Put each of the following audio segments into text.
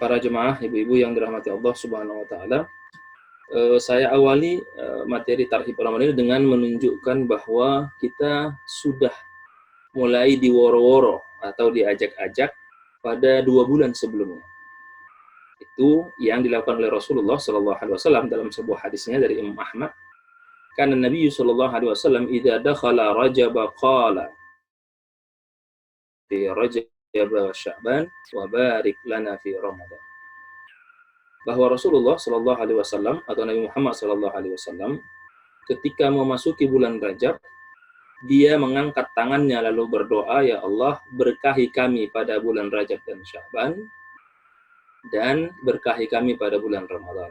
para jemaah, ibu-ibu yang dirahmati Allah Subhanahu wa taala. Saya awali materi Tarhib Ramadan ini dengan menunjukkan bahwa kita sudah mulai diworo-woro atau diajak-ajak pada 2 bulan sebelumnya. Itu yang dilakukan oleh Rasulullah Shallallahu Alaihi Wasallam dalam sebuah hadisnya dari Imam Ahmad. Karena Nabi Shallallahu Alaihi Wasallam idza dakhala Rajab qala fi Rajab wa Sya'ban wa barik lana fi Ramadan. Bahwa Rasulullah Shallallahu Alaihi Wasallam atau Nabi Muhammad Shallallahu Alaihi Wasallam ketika memasuki bulan Rajab, dia mengangkat tangannya lalu berdoa, ya Allah berkahi kami pada bulan Rajab dan Sya'ban, dan berkahi kami pada bulan Ramadan.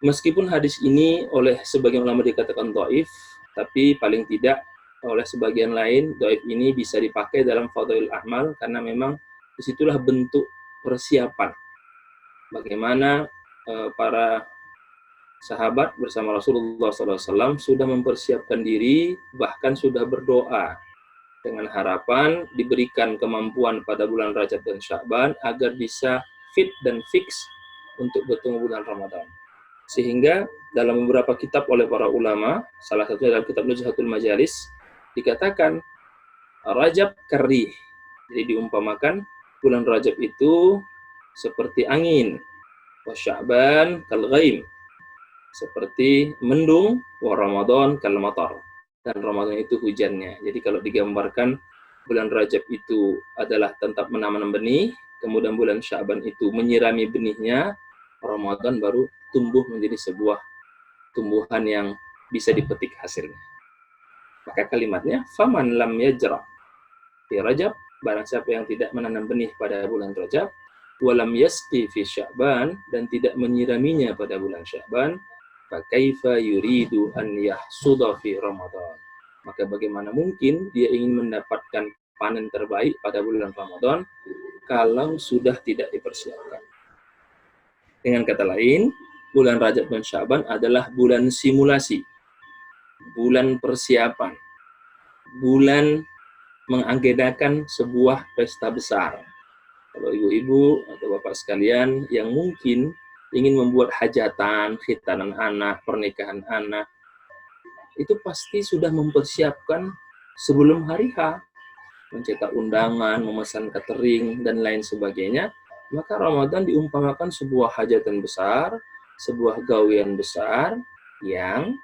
Meskipun hadis ini oleh sebagian ulama dikatakan dhaif, tapi paling tidak oleh sebagian lain dhaif ini bisa dipakai dalam Fadhailul A'mal karena memang disitulah bentuk persiapan bagaimana para sahabat bersama Rasulullah SAW sudah mempersiapkan diri, bahkan sudah berdoa dengan harapan diberikan kemampuan pada bulan Rajab dan Sya'ban agar bisa fit dan fix untuk bertemu bulan Ramadan. Sehingga dalam beberapa kitab oleh para ulama, salah satunya dalam kitab Nuzhatul Majalis, dikatakan Rajab karih. Jadi diumpamakan bulan Rajab itu seperti angin, wa Sya'ban kal ghaim, seperti mendung, wa Ramadan kal matar, dan Ramadan itu hujannya. Jadi kalau digambarkan bulan Rajab itu adalah tempat menanam benih, kemudian bulan Sya'ban itu menyirami benihnya, Ramadan baru tumbuh menjadi sebuah tumbuhan yang bisa dipetik hasilnya. Maka kalimatnya faman lam yajra fi Rajab, barang siapa yang tidak menanam benih pada bulan Rajab, walam yasqi fi Sya'ban, dan tidak menyiraminya pada bulan Sya'ban, fa kaifa yuridu an yahsuda fi Ramadan. Maka bagaimana mungkin dia ingin mendapatkan panen terbaik pada bulan Ramadan kalau sudah tidak dipersiapkan. Dengan kata lain, bulan Rajab dan Sya'ban adalah bulan simulasi, bulan persiapan, bulan mengagendakan sebuah pesta besar. Kalau ibu-ibu atau bapak sekalian yang mungkin ingin membuat hajatan, khitanan anak, pernikahan anak, itu pasti sudah mempersiapkan sebelum hari H, mencetak undangan, memesan catering, dan lain sebagainya. Maka Ramadan diumpamakan sebuah hajatan besar, sebuah gawean besar yang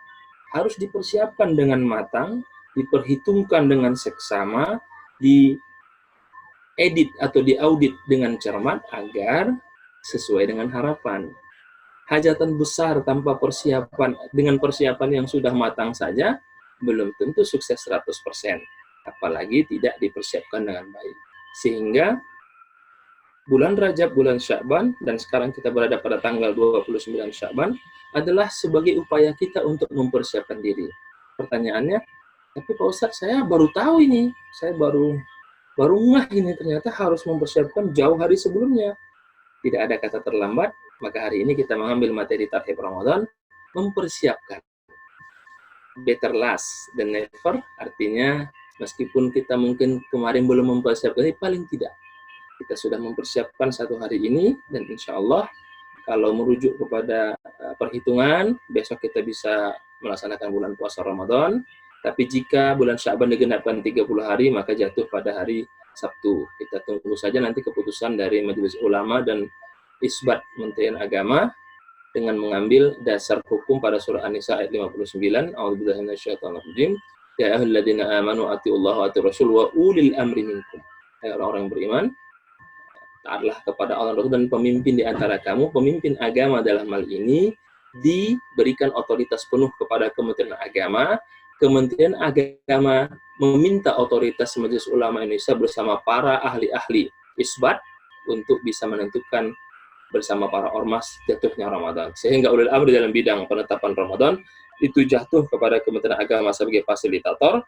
harus dipersiapkan dengan matang, diperhitungkan dengan seksama, diedit atau diaudit dengan cermat agar sesuai dengan harapan. Hajatan besar tanpa persiapan, dengan persiapan yang sudah matang saja, belum tentu sukses 100%. Apalagi tidak dipersiapkan dengan baik. Sehingga bulan Rajab, bulan Sya'ban, dan sekarang kita berada pada tanggal 29 Sya'ban, adalah sebagai upaya kita untuk mempersiapkan diri. Pertanyaannya, tapi Pak Ustadz, saya baru tahu ini, saya baru ngeh ini, ternyata harus mempersiapkan jauh hari sebelumnya. Tidak ada kata terlambat, maka hari ini kita mengambil materi Tarhib Ramadan, mempersiapkan. Better last than never, artinya meskipun kita mungkin kemarin belum mempersiapkan, paling tidak kita sudah mempersiapkan satu hari ini, dan insya Allah kalau merujuk kepada perhitungan, besok kita bisa melaksanakan bulan puasa Ramadan. Tapi jika bulan Sya'ban digenapkan 30 hari, maka jatuh pada hari Sabtu. Kita tunggu saja nanti keputusan dari Majelis Ulama dan Isbat Kementerian Agama dengan mengambil dasar hukum pada surah An-Nisa ayat 59. A'udzubillahi minasyaitonir rajim. Ya ayyuhalladzina amanu atiullaha wa atiur rasul wa ulil amri minkum. Hai orang-orang beriman, taatlah kepada Allah dan pemimpin di antara kamu. Pemimpin agama dalam hal ini diberikan otoritas penuh kepada Kementerian Agama. Kementerian Agama meminta otoritas Majelis Ulama Indonesia bersama para ahli-ahli isbat untuk bisa menentukan bersama para ormas jatuhnya Ramadan. Sehingga ulil amri dalam bidang penetapan Ramadan itu jatuh kepada Kementerian Agama sebagai fasilitator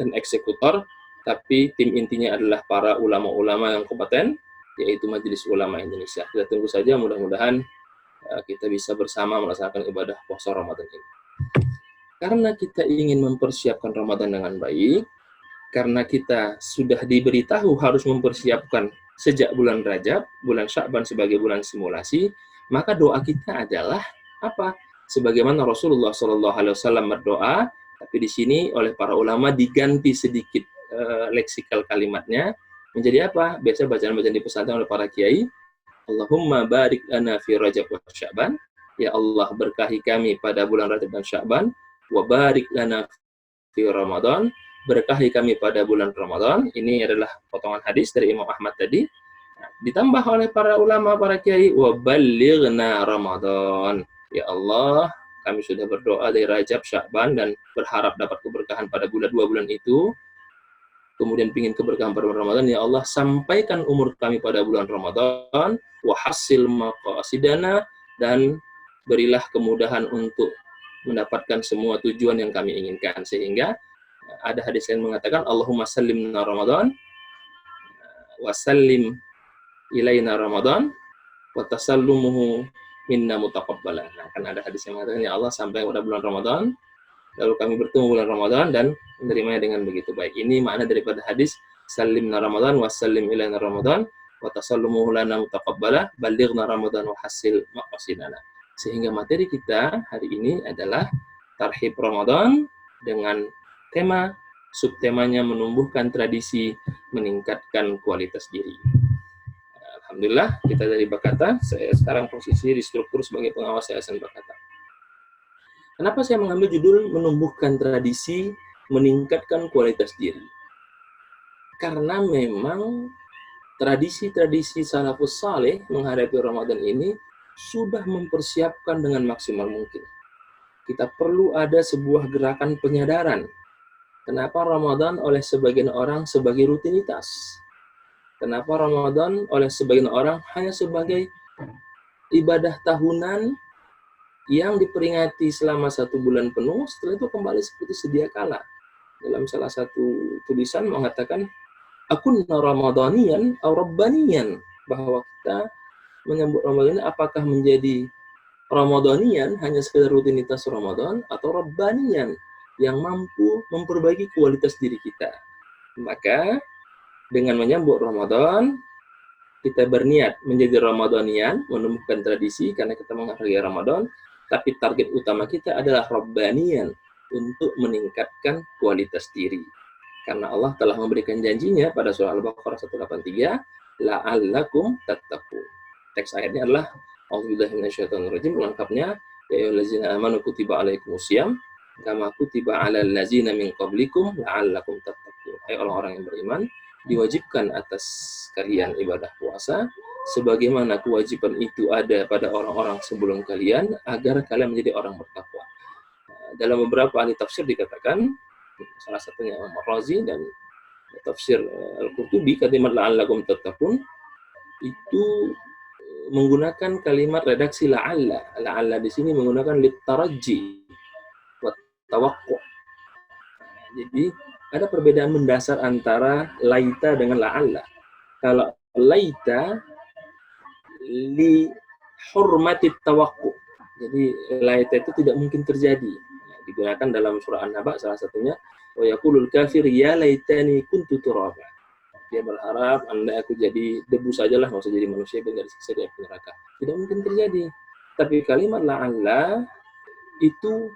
dan eksekutor, tapi tim intinya adalah para ulama-ulama yang kompeten, yaitu Majelis Ulama Indonesia. Kita tunggu saja, mudah-mudahan kita bisa bersama melaksanakan ibadah puasa Ramadan ini. Karena kita ingin mempersiapkan Ramadan dengan baik, karena kita sudah diberitahu harus mempersiapkan sejak bulan Rajab, bulan Sya'ban sebagai bulan simulasi, maka doa kita adalah apa? Sebagaimana Rasulullah SAW berdoa, tapi di sini oleh para ulama diganti sedikit leksikal kalimatnya menjadi apa? Biasa bacaan-bacaan di pesantren oleh para kiai, Allahumma barik lana fi Rajab wa Sya'ban. Ya Allah, berkahi kami pada bulan Rajab dan Sya'ban. Wa barik lana fi Ramadan. Berkahi kami pada bulan Ramadan. Ini adalah potongan hadis dari Imam Ahmad tadi. Ditambah oleh para ulama, para kiai, wa ballighna Ramadan. Ya Allah, kami sudah berdoa dari Rajab, Sya'ban, dan berharap dapat keberkahan pada dua bulan itu. Kemudian ingin keberkahan pada bulan Ramadan, ya Allah, sampaikan umur kami pada bulan Ramadan, wa hasil maqasidana, dan berilah kemudahan untuk mendapatkan semua tujuan yang kami inginkan. Sehingga ada hadis yang mengatakan, Allahumma sallimna Ramadan, wa sallim ilaina Ramadan, wa tasallumuhu minna mutaqabbalan. Nah, kan ada hadis yang mengatakan, ya Allah, sampai pada bulan Ramadan, lalu kami bertemu bulan Ramadan dan menerimanya dengan begitu baik. Ini makna daripada hadis sallimna Ramadan wa sallim ilaina Ramadan wa tasallumuhu lana mutaqabbala ballighna Ramadan wa hasil maqasidana. Sehingga materi kita hari ini adalah tarhib Ramadan dengan tema, subtemanya menumbuhkan tradisi, meningkatkan kualitas diri. Alhamdulillah, kita dari Bakata, saya sekarang posisi di struktur sebagai pengawas Yayasan Bakata. Kenapa saya mengambil judul menumbuhkan tradisi, meningkatkan kualitas diri? Karena memang tradisi-tradisi salafus saleh menghadapi Ramadan ini sudah mempersiapkan dengan maksimal mungkin. Kita perlu ada sebuah gerakan penyadaran. Kenapa Ramadan oleh sebagian orang sebagai rutinitas? Kenapa Ramadan oleh sebagian orang hanya sebagai ibadah tahunan yang diperingati selama 1 bulan penuh, setelah itu kembali seperti sedia kala. Dalam salah satu tulisan mengatakan, akunna ramadaniyan atau rabbaniyan, bahwa kita menyambut Ramadan ini apakah menjadi ramadaniyan, hanya sekedar rutinitas Ramadan, atau rabbaniyan, yang mampu memperbaiki kualitas diri kita. Maka dengan menyambut Ramadan, kita berniat menjadi ramadaniyan, menumbuhkan tradisi karena kita menghargai Ramadan, tapi target utama kita adalah rabbaniyan, untuk meningkatkan kualitas diri. Karena Allah telah memberikan janjinya pada surah Al-Baqarah 183, la'allakum tattaqun. Teks ayatnya adalah A'udzubillahi minasyaitonirrajim, lengkapnya, ya ayyuhallazina amanu kutiba alaikumusiyam kama kutiba alal ladzina min qablikum la'allakum tattaqun. Hai orang-orang yang beriman, diwajibkan atas kalian ibadah puasa sebagaimana kewajiban itu ada pada orang-orang sebelum kalian agar kalian menjadi orang bertakwa. Dalam beberapa ahli tafsir dikatakan, salah satunya Imam Razi dan tafsir Al-Qurtubi, kalimat la'allakum tattaqun itu menggunakan kalimat redaksi la'alla. La'alla di sini menggunakan litaraji wa tawaqqa. Jadi ada perbedaan mendasar antara laita dengan la'alla. Kalau laita li hurmati tawaqqu. Jadi laita itu tidak mungkin terjadi. Digunakan dalam surah An-Naba salah satunya, wa yaqulul kafir ya laitani kuntu turaba. Dia berharap andai aku jadi debu sajalah, enggak usah jadi manusia biar enggak disiksa di api neraka. Tidak mungkin terjadi. Tapi kalimat la'alla itu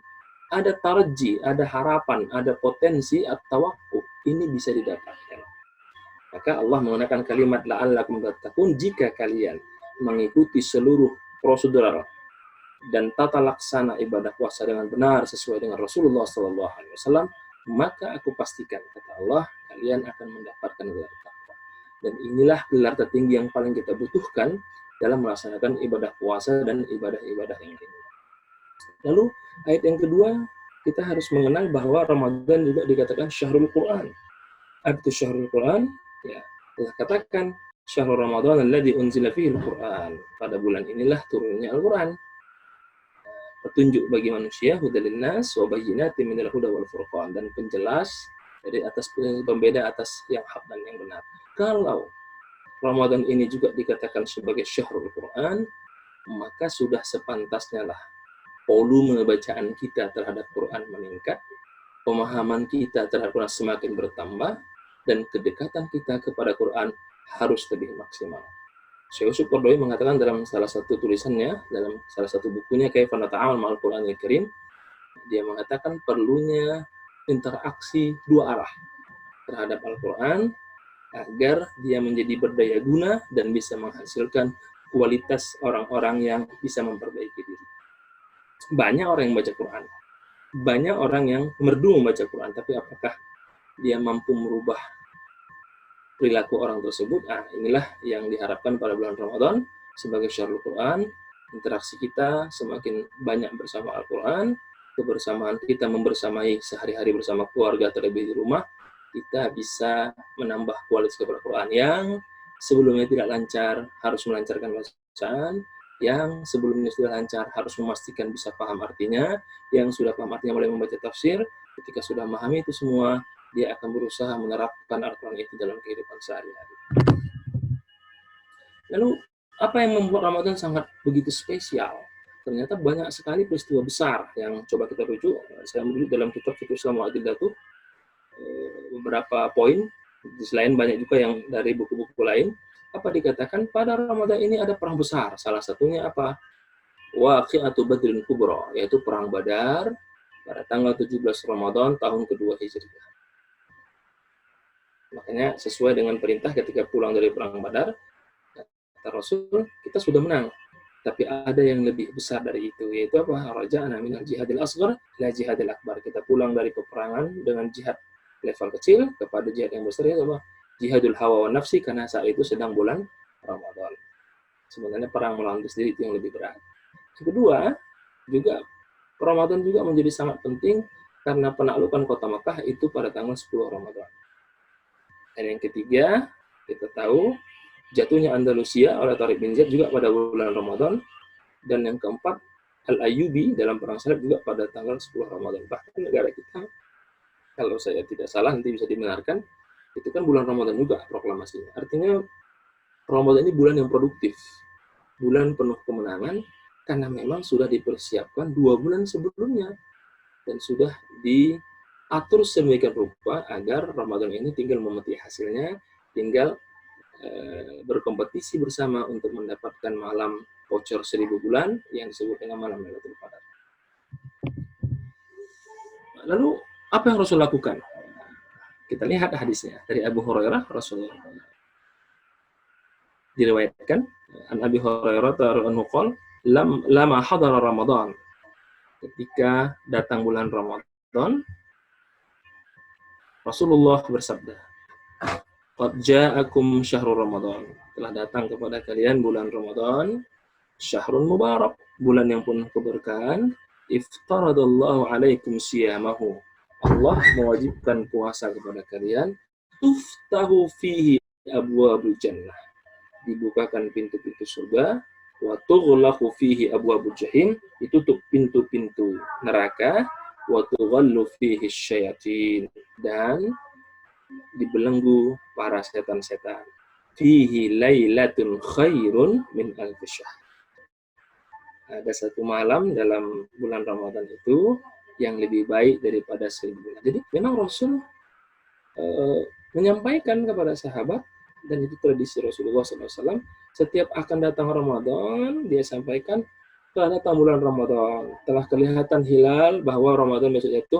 ada tarji, ada harapan, ada potensi at-tawaqquf. Ini bisa didapatkan. Maka Allah menggunakan kalimat la'allakum tattaqun jika kalian mengikuti seluruh prosedur dan tata laksana ibadah puasa dengan benar sesuai dengan Rasulullah SAW, maka aku pastikan, kata Allah, kalian akan mendapatkan gelar takwa. Dan inilah gelar tertinggi yang paling kita butuhkan dalam melaksanakan ibadah puasa dan ibadah-ibadah yang lainnya. Lalu ayat yang kedua, kita harus mengenal bahwa Ramadan juga dikatakan Syahrul Quran. Apa itu Syahrul Quran? Ya, Allah katakan Syahrul Ramadan alladzi unzila fihil Quran. Pada bulan inilah turunnya Al-Quran. Petunjuk bagi manusia, hudalin nas wa bayyinatin minal huda wal furqan, dan penjelas dari atas pembeda atas yang hak dan yang benar. Kalau Ramadan ini juga dikatakan sebagai Syahrul Quran, maka sudah sepantasnya lah volume bacaan kita terhadap Quran meningkat, pemahaman kita terhadap Quran semakin bertambah, dan kedekatan kita kepada Quran harus lebih maksimal. Syekh Yusuf Qaradawi mengatakan dalam salah satu tulisannya, dalam salah satu bukunya Kaifa Nata'amal Ma'al Qur'anil Karim, dia mengatakan perlunya interaksi dua arah terhadap Al-Quran agar dia menjadi berdaya guna dan bisa menghasilkan kualitas orang-orang yang bisa memperbaiki diri. Banyak orang yang baca Quran, banyak orang yang merdu membaca Quran, tapi apakah dia mampu merubah perilaku orang tersebut? Inilah yang diharapkan pada bulan Ramadan sebagai syahrul Quran. Interaksi kita semakin banyak bersama Al-Quran, kebersamaan kita membersamai sehari-hari bersama keluarga terlebih di rumah, kita bisa menambah kualitas kepada Quran. Yang sebelumnya tidak lancar harus melancarkan bacaan, yang sebelumnya sudah lancar harus memastikan bisa paham artinya, yang sudah paham artinya mulai membaca tafsir. Ketika sudah memahami itu semua, dia akan berusaha menerapkan Al-Quran itu dalam kehidupan sehari-hari. Lalu, apa yang membuat Ramadan sangat begitu spesial? Ternyata banyak sekali peristiwa besar yang coba kita rujuk. Saya merujuk dalam kitab Fiqh Islam wa Adillatuh beberapa poin, selain banyak juga yang dari buku-buku lain. Apa dikatakan pada Ramadan ini ada perang besar. Salah satunya apa? Waqi'atu Badrin Kubra, yaitu perang Badar pada tanggal 17 Ramadan tahun kedua Hijriah. Makanya sesuai dengan perintah ketika pulang dari perang Badar, kata Rasul, kita sudah menang. Tapi ada yang lebih besar dari itu, yaitu apa? Raja'na minal jihadil asghar ila jihadil akbar. Kita pulang dari peperangan dengan jihad level kecil kepada jihad yang besar, yaitu apa? Jihadul hawa wa nafsi, karena saat itu sedang bulan Ramadan. Sebenarnya perang melawan diri sendiri itu yang lebih berat. Yang kedua, juga Ramadan juga menjadi sangat penting karena penaklukan kota Makkah itu pada tanggal 10 Ramadan. Dan yang ketiga, kita tahu jatuhnya Andalusia oleh Tariq bin Ziyad juga pada bulan Ramadan. Dan yang keempat, Al-Ayyubi dalam perang Salib juga pada tanggal 10 Ramadan. Bahkan negara kita, kalau saya tidak salah nanti bisa dibenarkan, itu kan bulan Ramadan juga proklamasinya. Artinya Ramadan ini bulan yang produktif, bulan penuh kemenangan, karena memang sudah dipersiapkan 2 bulan sebelumnya dan sudah diatur sedemikian rupa agar Ramadan ini tinggal memetik hasilnya, tinggal berkompetisi bersama untuk mendapatkan malam voucher 1000 bulan yang disebut dengan malam Lailatul Qadar. Lalu apa yang Rasul lakukan? Kita lihat hadisnya dari Abu Hurairah. Rasul diriwayatkan an Abi Hurairah radhiyallahu anhu lama hadara Ramadan, ketika datang bulan Ramadan, Rasulullah bersabda, qad ja'akum syahrul Ramadan, telah datang kepada kalian bulan Ramadan, syahrul mubarak, bulan yang penuh keberkahan, iftaradallahu alaikum siyamahu, Allah mewajibkan puasa kepada kalian, tuftahu fihi abwabul jannah, dibukakan pintu-pintu surga, wa tughlaqu fihi abwabul jahim, ditutup pintu-pintu neraka, wa tughallu fihi syayatin, dan dibelenggu para setan-setan. Fihi lailatun khairun min alfi syahr. Ada satu malam dalam bulan Ramadan itu yang lebih baik daripada 1000 bulan. Jadi memang Rasul menyampaikan kepada sahabat, dan itu tradisi Rasulullah SAW, setiap akan datang Ramadan, dia sampaikan, telah datang bulan Ramadan, telah kelihatan hilal bahwa Ramadan besok itu,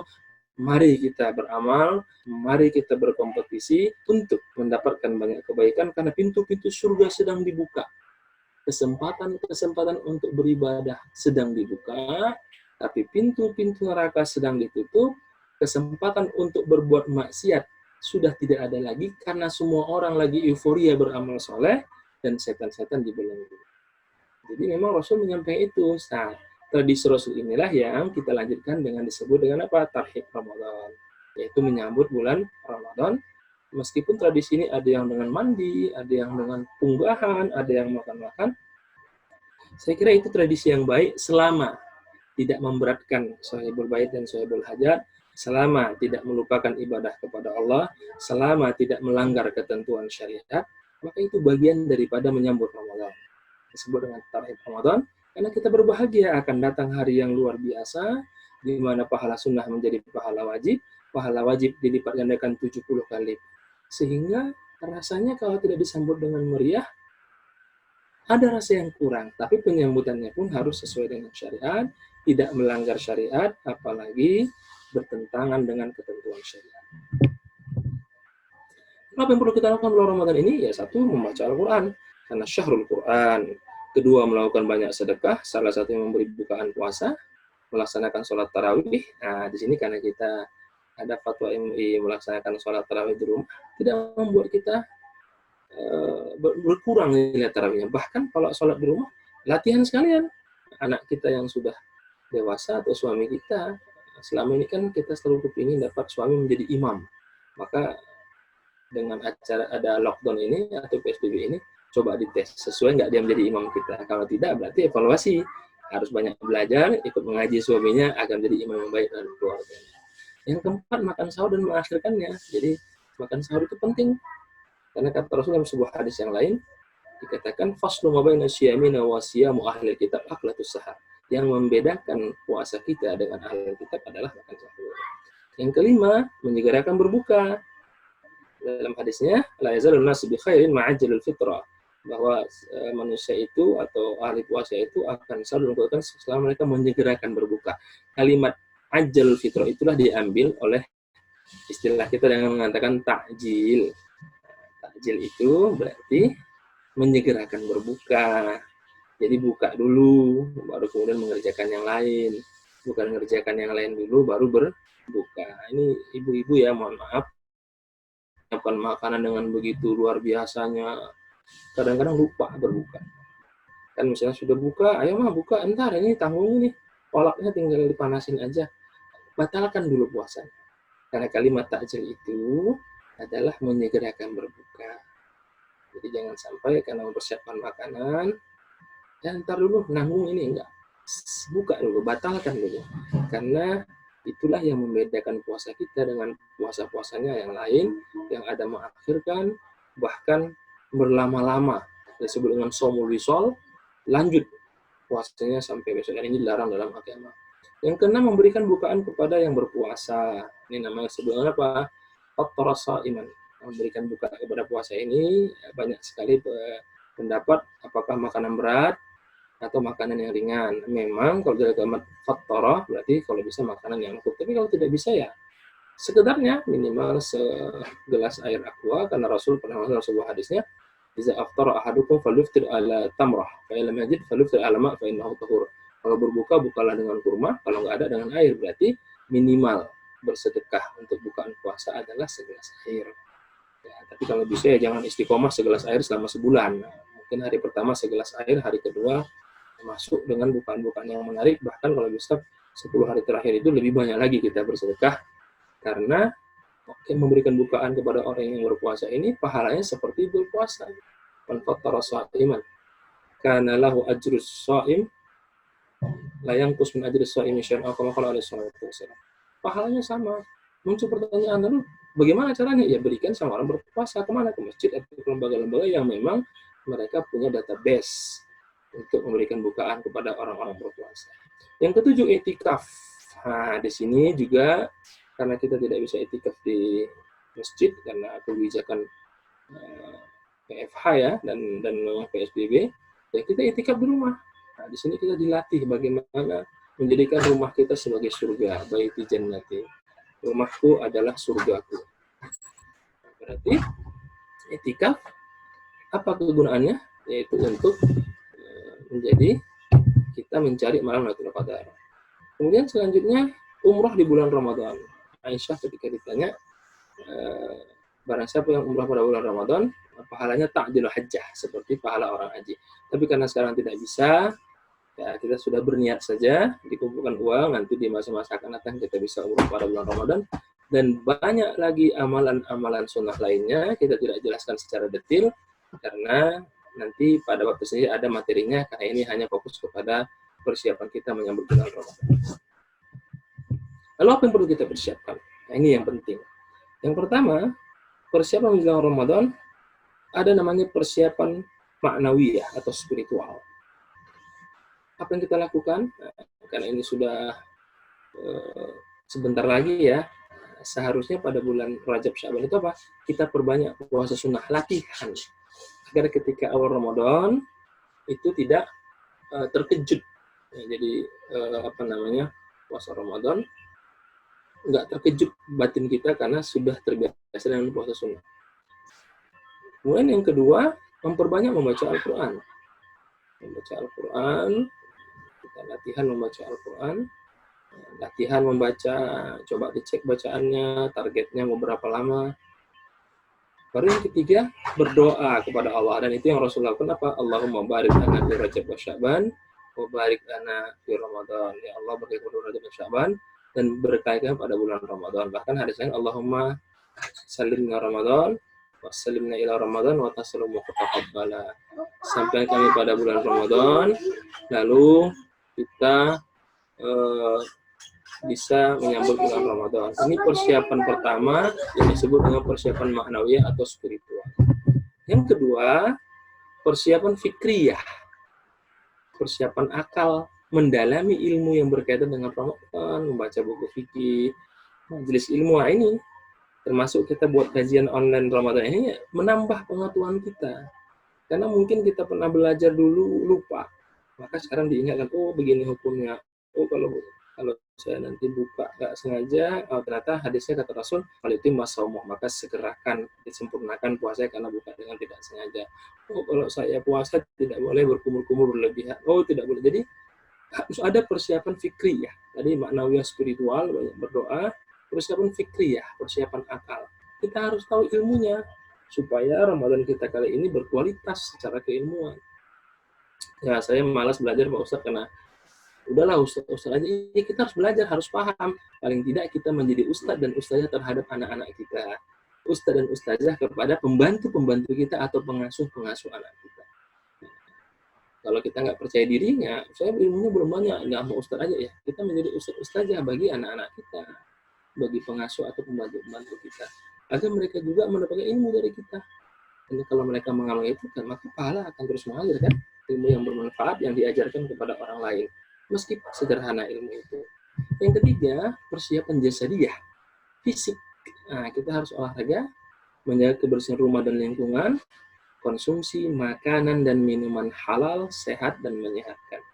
mari kita beramal, mari kita berkompetisi untuk mendapatkan banyak kebaikan, karena pintu-pintu surga sedang dibuka. Kesempatan untuk beribadah sedang dibuka, tapi pintu-pintu neraka sedang ditutup, kesempatan untuk berbuat maksiat sudah tidak ada lagi, karena semua orang lagi euforia beramal soleh, dan setan-setan dibelenggu. Jadi memang Rasul menyampaikan itu. Nah, tradisi Rasul inilah yang kita lanjutkan dengan disebut dengan apa? Tarhib Ramadan, yaitu menyambut bulan Ramadan. Meskipun tradisi ini ada yang dengan mandi, ada yang dengan punggahan, ada yang makan-makan. Saya kira itu tradisi yang baik selama tidak memberatkan sahibul bait dan sahibul hajat, selama tidak melupakan ibadah kepada Allah, selama tidak melanggar ketentuan syariat, maka itu bagian daripada menyambut Ramadan. Disebut dengan tarhib Ramadan, karena kita berbahagia akan datang hari yang luar biasa, di mana pahala sunnah menjadi pahala wajib dilipat gandakan 70 kali. Sehingga rasanya kalau tidak disambut dengan meriah, ada rasa yang kurang. Tapi penyambutannya pun harus sesuai dengan syariat, tidak melanggar syariat, apalagi bertentangan dengan ketentuan syariat. Apa yang perlu kita lakukan bulan Ramadan ini? Ya satu, membaca Al-Quran, karena syahrul Quran. Kedua, melakukan banyak sedekah, salah satu yang memberi bukaan puasa, melaksanakan sholat tarawih. Nah, di sini karena kita ada fatwa MUI melaksanakan sholat tarawih di rumah, tidak membuat kita berkurang nilai tarawihnya. Bahkan kalau sholat di rumah, latihan sekalian. Anak kita yang sudah dewasa atau suami kita, selama ini kan kita selalu kepingin dapat suami menjadi imam. Maka dengan acara ada lockdown ini atau PSBB ini, coba dites sesuai nggak dia menjadi imam kita. Kalau tidak, berarti evaluasi. Harus banyak belajar, ikut mengaji suaminya agar menjadi imam yang baik dalam keluarganya. Yang keempat, makan sahur dan mengakhirkannya. Jadi makan sahur itu penting. Karena kata Rasul dalam sebuah hadis yang lain, dikatakan faslu ma baina syiyamina wa siyamu ahli kitab aklatus sahar. Yang membedakan puasa kita dengan ahli kitab adalah makan sahur. Yang kelima, menyegerakan berbuka. Dalam hadisnya, la yazalun nasu bi khairin ma'ajjalul fitrah, bahwa manusia itu atau ahli puasa itu akan selalu melakukan selama mereka menyegerakan berbuka. Kalimat ajjalul fitrah itulah diambil oleh istilah kita dengan mengatakan takjil. Takjil itu berarti menyegerakan berbuka. Jadi buka dulu, baru kemudian mengerjakan yang lain. Bukan mengerjakan yang lain dulu, baru berbuka. Ini ibu-ibu ya, mohon maaf. Menyiapkan makanan dengan begitu luar biasanya, kadang-kadang lupa berbuka. Kan misalnya sudah buka, ayo mah buka, entar ini tanggung ini, kolaknya tinggal dipanasin aja. Batalkan dulu puasanya. Karena kalimat takjil itu adalah menyegerakan berbuka. Jadi jangan sampai karena mempersiapkan makanan, ya entar dulu, nanggung ini, enggak. Buka dulu, batalkan dulu. Karena itulah yang membedakan puasa kita dengan puasa-puasanya yang lain, yang ada mengakhirkan, bahkan berlama-lama. Disebut dengan shaumul wisol, lanjut puasanya sampai besok. Dan ini dilarang dalam agama. Yang keenam, memberikan bukaan kepada yang berpuasa. Ini namanya sebelumnya apa? Fattara sha'iman. Memberikan buka kepada puasa ini banyak sekali pendapat apakah makanan berat atau makanan yang ringan. Memang kalau dari kalimat fattara berarti kalau bisa makanan yang empuk. Tapi kalau tidak bisa ya sekedarnya minimal segelas air aqua, karena Rasul pernah dalam sebuah hadisnya, "Iza aftara ahadukum falyuftir ala tamrah, fa illam yajid falyuftir ala ma' fa innahu tahur." Kalau berbuka, bukalah dengan kurma, kalau nggak ada dengan air. Berarti minimal bersedekah untuk bukaan puasa adalah segelas air. Ya, tapi kalau bisa ya jangan istiqomah segelas air selama sebulan. Nah, mungkin hari pertama segelas air, hari kedua masuk dengan bukaan-bukaan yang menarik, bahkan kalau bisa 10 hari terakhir itu lebih banyak lagi kita bersedekah, karena memberikan bukaan kepada orang yang berpuasa ini pahalanya seperti berpuasa. Man fattara sha'iman kana lahu ajrus sha'im la yanqus min ajris sha'imi syai'an, kama qala alaihi wasallam. Pahalanya sama. Muncul pertanyaan, lalu bagaimana caranya? Ya berikan sama orang berpuasa. Kemana? Ke masjid atau ke lembaga-lembaga yang memang mereka punya database untuk memberikan bukaan kepada orang-orang berpuasa. Yang ketujuh, i'tikaf. Nah, di sini juga karena kita tidak bisa i'tikaf di masjid karena kebijakan PFH ya dan PSBB, ya kita i'tikaf di rumah. Nah, di sini kita dilatih bagaimana menjadikan rumah kita sebagai surga, baiti jannati. Rumahku adalah surgaku. Berarti i'tikaf apa kegunaannya? Yaitu untuk menjadi kita mencari malam Lailatul Qadar. Kemudian selanjutnya umrah di bulan Ramadan. Aisyah ketika ditanya barang siapa yang umrah pada bulan Ramadan, pahalanya ta'dil hajjah, seperti pahala orang haji. Tapi karena sekarang tidak bisa, ya kita sudah berniat saja, dikumpulkan uang, nanti di masa-masa akan datang kita bisa umrah pada bulan Ramadan. Dan banyak lagi amalan-amalan sunnah lainnya, kita tidak jelaskan secara detail, karena nanti pada waktu sendiri ada materinya, karena ini hanya fokus kepada persiapan kita menyambut bulan Ramadan. Lalu apa yang perlu kita persiapkan? Nah, ini yang penting. Yang pertama, persiapan menjelang Ramadan ada namanya persiapan maknawiyah atau spiritual. Apa yang kita lakukan? Nah, karena ini sudah sebentar lagi ya, seharusnya pada bulan Rajab Sya'ban itu apa? Kita perbanyak puasa sunnah, latihan. Agar ketika awal Ramadan itu tidak terkejut. Ya, jadi puasa Ramadan nggak terkejut batin kita karena sudah terbiasa dengan puasa sunnah. Kemudian yang kedua, memperbanyak membaca Al-Quran. Membaca Al-Quran, kita latihan membaca Al-Quran, latihan membaca, coba dicek bacaannya, targetnya mau berapa lama. Baru yang ketiga, berdoa kepada Allah. Dan itu yang Rasulullah lakukan apa? Allahumma barik lana fi Rajab wa Sya'ban, wa barik lana fi Ramadan. Ya Allah, berkahi pada Rajab dan Sya'ban, dan berkaikan pada bulan Ramadan. Bahkan hadis lain, Allahumma salimna Ramadan, wa salimna ila Ramadan, wa tasalumu taqabbala. Sampai kami pada bulan Ramadan, lalu kita bisa menyambut bulan Ramadan. Ini persiapan pertama yang disebut dengan persiapan maknawiyah atau spiritual. Yang kedua, persiapan fikriyah. Persiapan akal, mendalami ilmu yang berkaitan dengan Ramadan, membaca buku fikih, majelis ilmu ini, termasuk kita buat kajian online Ramadan ini, menambah pengetahuan kita. Karena mungkin kita pernah belajar dulu, lupa. Maka sekarang diingatkan, oh begini hukumnya. Oh kalau saya nanti buka nggak sengaja, ternyata hadisnya kata Rasul, kalau itu masaumuh, maka segerakan disempurnakan puasa karena buka dengan tidak sengaja. Oh kalau saya puasa tidak boleh berkumur-kumur berlebihan. Oh tidak boleh. Jadi harus ada persiapan fikriyah. Tadi maknawiyah spiritual, banyak berdoa, persiapan fikriyah, persiapan akal. Kita harus tahu ilmunya supaya Ramadan kita kali ini berkualitas secara keilmuan. Ya saya malas belajar Pak Ustadz karena udahlah ustaz aja. Ya, kita harus belajar, harus paham. Paling tidak kita menjadi ustaz dan ustazah terhadap anak-anak kita. Ustaz dan ustazah kepada pembantu-pembantu kita atau pengasuh-pengasuh anak kita. Kalau kita nggak percaya dirinya, saya ilmunya belum banyak, nggak mau ustaz aja ya. Kita menjadi ustaz-ustazah bagi anak-anak kita, bagi pengasuh atau pembantu-pembantu kita. Agar mereka juga mendapatkan ilmu dari kita. Dan kalau mereka mengamalkan itu, kan maka pahala akan terus mengalir kan. Ilmu yang bermanfaat yang diajarkan kepada orang lain. Meski sederhana ilmu itu. Yang ketiga, persiapan jasadiyah, fisik. Nah, kita harus olahraga, menjaga kebersihan rumah dan lingkungan, konsumsi makanan dan minuman halal, sehat, dan menyehatkan.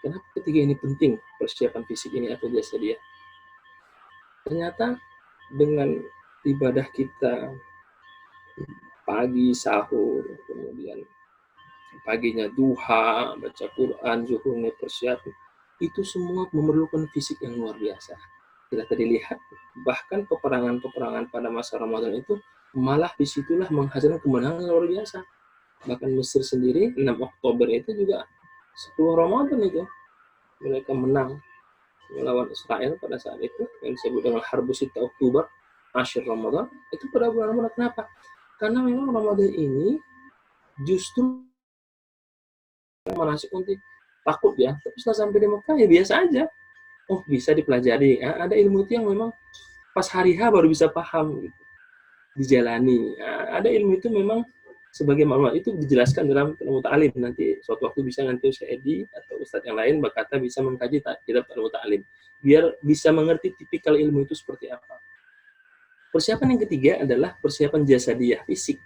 Kenapa ketiga ini penting, persiapan fisik ini atau jasadiyah? Ternyata dengan ibadah kita pagi, sahur, kemudian paginya duha, baca Quran, zuhurnya persiapan, itu semua memerlukan fisik yang luar biasa. Kita tadi lihat, bahkan peperangan-peperangan pada masa Ramadan itu malah disitulah menghasilkan kemenangan luar biasa. Bahkan Mesir sendiri, 6 Oktober itu juga 10 Ramadan itu, mereka menang melawan Israel pada saat itu, yang disebut dengan Harbu Sita Oktober, Asyir Ramadan, itu pada bulan Ramadan. Kenapa? Karena memang Ramadan ini justru manasik nanti takut ya, tapi setelah sampai di Mekah ya biasa aja. Oh bisa dipelajari, ya, ada ilmu itu yang memang pas hari H baru bisa paham gitu, dijalani. Nah, ada ilmu itu memang sebagai maklumat itu dijelaskan dalam ilmu ta'lim. Nanti suatu waktu bisa nanti Ustaz Edi atau Ustadz yang lain berkata bisa mengkaji kitab ilmu ta'lim biar bisa mengerti tipikal ilmu itu seperti apa. Persiapan yang ketiga adalah persiapan jasadiyah, fisik.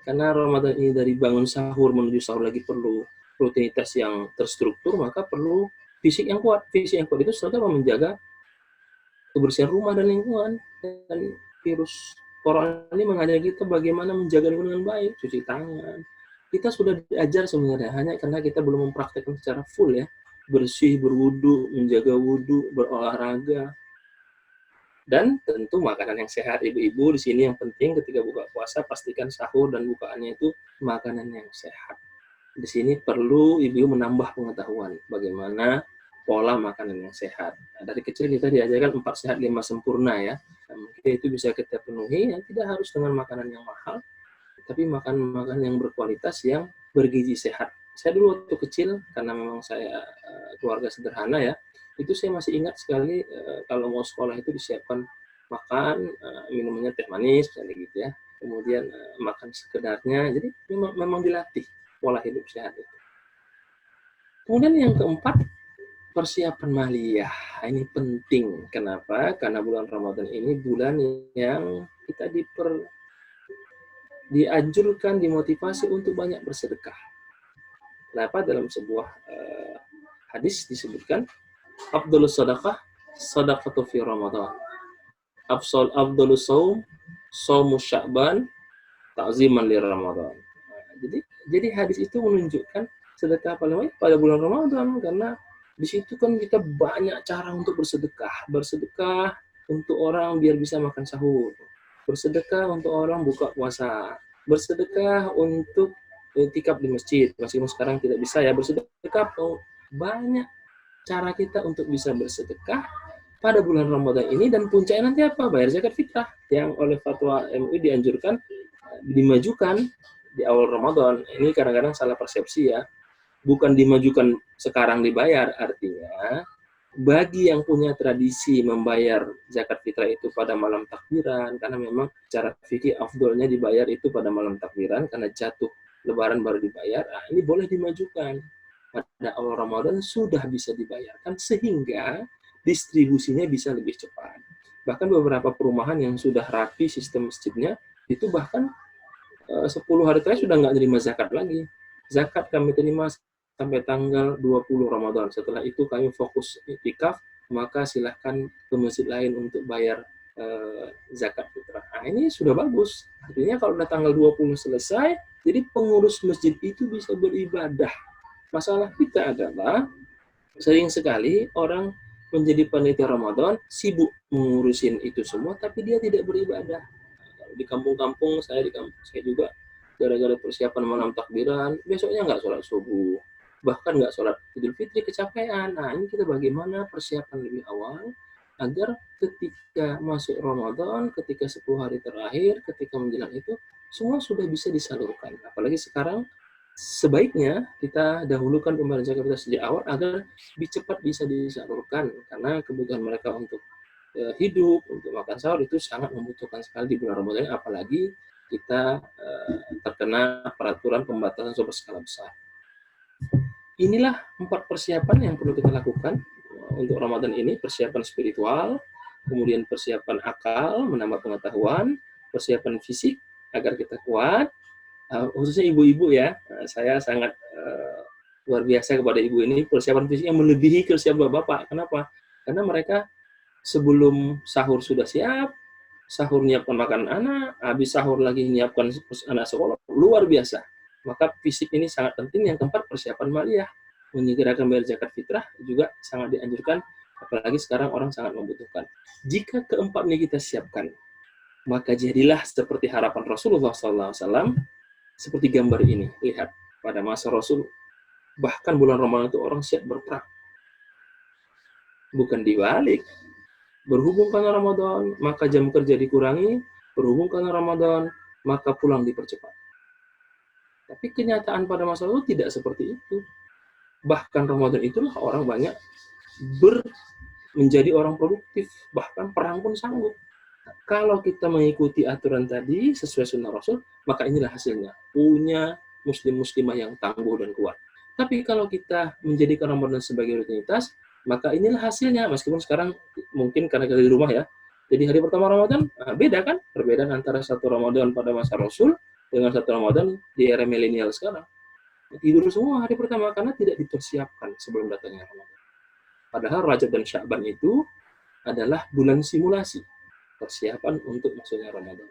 Karena Ramadan ini dari bangun sahur menuju sahur lagi perlu rutinitas yang terstruktur, maka perlu fisik yang kuat. Fisik yang kuat itu selalu menjaga kebersihan rumah dan lingkungan. Dan virus corona ini mengajari kita bagaimana menjaga lingkungan dengan baik, cuci tangan. Kita sudah diajar sebenarnya, hanya karena kita belum mempraktekkan secara full ya. Bersih, berwudu, menjaga wudu, berolahraga. Dan tentu makanan yang sehat. Ibu-ibu di sini yang penting ketika buka puasa pastikan sahur dan bukaannya itu makanan yang sehat. Di sini perlu ibu menambah pengetahuan bagaimana pola makanan yang sehat. Nah, dari kecil kita diajarkan 4 sehat 5 sempurna ya. Nah, mungkin itu bisa kita penuhi, ya, tidak harus dengan makanan yang mahal, tapi makan makanan yang berkualitas yang bergizi sehat. Saya dulu waktu kecil, karena memang saya keluarga sederhana ya, itu saya masih ingat sekali kalau mau sekolah itu disiapkan makan, minumannya teh manis, misalnya gitu ya. Kemudian makan sekedarnya, jadi memang dilatih pola hidup sehat itu. Kemudian yang keempat, persiapan maliyah. Ini penting. Kenapa? Karena bulan Ramadan ini bulan yang kita dianjurkan, dimotivasi untuk banyak bersedekah. Kenapa? Dalam sebuah hadis disebutkan, Afdhalus sadaqah, sadaqatu fi Ramadan. Afdhalus saum, saumu Sya'ban, ta'ziman li Ramadan. Jadi hadis itu menunjukkan sedekah paling baik pada bulan Ramadan, karena di situ kan kita banyak cara untuk bersedekah. Bersedekah untuk orang biar bisa makan sahur. Bersedekah untuk orang buka puasa. Bersedekah untuk iktikaf di masjid. Meskipun sekarang tidak bisa ya bersedekah. Banyak cara kita untuk bisa bersedekah pada bulan Ramadan ini, dan puncaknya nanti apa? Bayar zakat fitrah yang oleh fatwa MUI dianjurkan dimajukan di awal Ramadan. Ini kadang-kadang salah persepsi ya. Bukan dimajukan sekarang dibayar, artinya bagi yang punya tradisi membayar zakat fitrah itu pada malam takbiran, karena memang cara fikih afdolnya dibayar itu pada malam takbiran karena jatuh lebaran baru dibayar. Nah, ini boleh dimajukan pada awal Ramadan, sudah bisa dibayarkan sehingga distribusinya bisa lebih cepat. Bahkan beberapa perumahan yang sudah rapi sistem masjidnya itu bahkan 10 hari terakhir sudah nggak terima zakat lagi. Zakat kami terima sampai tanggal 20 Ramadan. Setelah itu kami fokus iktikaf, maka silahkan ke masjid lain untuk bayar zakat fitrah. Nah, ini sudah bagus. Artinya kalau udah tanggal 20 selesai, jadi pengurus masjid itu bisa beribadah. Masalah kita adalah sering sekali orang menjadi panitia Ramadan, sibuk mengurusin itu semua, tapi dia tidak beribadah. Di kampung-kampung, saya juga gara-gara persiapan malam takbiran, besoknya nggak sholat subuh, bahkan nggak sholat Idul Fitri, kecapean. Nah, ini kita bagaimana persiapan lebih awal agar ketika masuk Ramadan, ketika 10 hari terakhir, ketika menjelang itu, semua sudah bisa disalurkan. Apalagi sekarang, sebaiknya kita dahulukan pembayaran zakat fitrah sejak awal agar lebih cepat bisa disalurkan, karena kebutuhan mereka untuk hidup, untuk makan sahur itu sangat membutuhkan sekali di bulan Ramadan, apalagi kita terkena peraturan pembatasan berskala besar. Inilah 4 persiapan yang perlu kita lakukan untuk Ramadan ini. Persiapan spiritual, kemudian persiapan akal, menambah pengetahuan, persiapan fisik agar kita kuat, khususnya ibu-ibu ya. Saya sangat luar biasa kepada ibu ini, persiapan fisik yang melebihi persiapan bapak. Kenapa? Karena mereka sebelum sahur sudah siap, sahur nyiapkan makanan anak, habis sahur lagi nyiapkan anak sekolah, luar biasa. Maka fisik ini sangat penting. Yang keempat, persiapan maliyah, menyegerakan bayar zakat fitrah juga sangat dianjurkan, apalagi sekarang orang sangat membutuhkan. Jika keempat ini kita siapkan, maka jadilah seperti harapan Rasulullah SAW, seperti gambar ini. Lihat, pada masa Rasul, bahkan bulan Ramadan itu orang siap berperang. Bukan dibalik. Berhubung karena Ramadan, maka jam kerja dikurangi. Berhubung karena Ramadan, maka pulang dipercepat. Tapi kenyataan pada masa lalu tidak seperti itu. Bahkan Ramadan itulah orang banyak menjadi orang produktif. Bahkan perang pun sanggup. Kalau kita mengikuti aturan tadi sesuai sunnah Rasul, maka inilah hasilnya. Punya muslim-muslimah yang tangguh dan kuat. Tapi kalau kita menjadikan Ramadan sebagai rutinitas, maka inilah hasilnya. Meskipun sekarang mungkin karena kita di rumah ya. Jadi hari pertama Ramadan, beda kan? Perbedaan antara satu Ramadan pada masa Rasul dengan satu Ramadan di era milenial sekarang. Tidur semua hari pertama karena tidak dipersiapkan sebelum datangnya Ramadan. Padahal Rajab dan Sya'ban itu adalah bulan simulasi, persiapan untuk masuknya Ramadan.